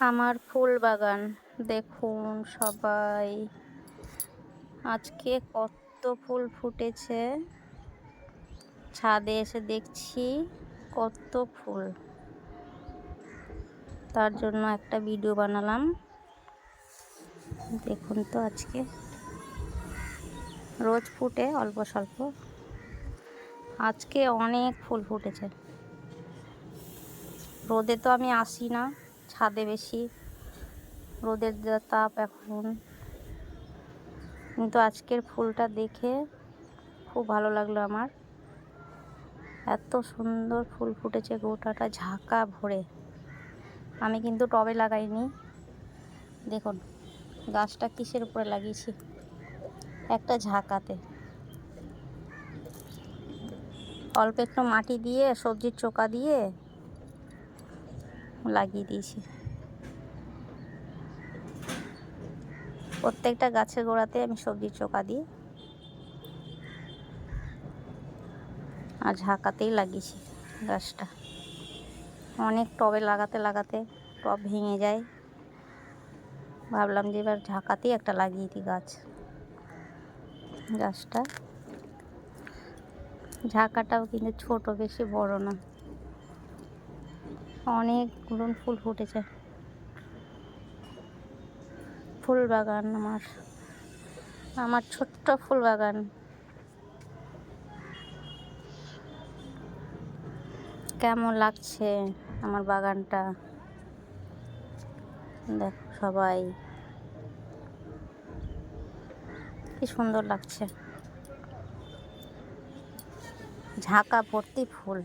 আমার ফুল বাগান দেখুন সবাই, আজকে কত ফুল ফুটেছে। ছাদে এসে দেখছি কত ফুল, তার জন্য একটা ভিডিও বানালাম। দেখুন তো, আজকে রোজ ফুটে অল্প স্বল্প, আজকে অনেক ফুল ফুটেছে। রোদে তো আমি আসি না, ছাদে বেশি রোদের যা তাপ এখন, কিন্তু আজকের ফুলটা দেখে খুব ভালো লাগলো আমার। এত সুন্দর ফুল ফুটেছে, গোটাটা ঝাঁকা ভরে। আমি কিন্তু টবে লাগাইনি, দেখুন গাছটা কিসের উপরে লাগিয়েছি, একটা ঝাঁকাতে অল্প একটু মাটি দিয়ে সবজির চোকা দিয়ে লাগিয়ে দিয়েছি। প্রত্যেকটা গাছের গোড়াতে আমি সবজির চোকা দিই আর ঝাঁকাতেই লাগিয়েছি গাছটা। অনেক টবে লাগাতে লাগাতে টব ভেঙে যায়, ভাবলাম যে এবার ঝাঁকাতেই একটা লাগিয়ে দিই গাছটা। ঝাঁকাটাও কিন্তু ছোট, বেশি বড় না, অনেকগুলো ফুল ফুটেছে। ফুল বাগান আমার ছোট্ট ফুল বাগান। কেমন লাগছে আমার বাগানটা দেখো সবাই, কি সুন্দর লাগছে, ঝাঁকা ভর্তি ফুল।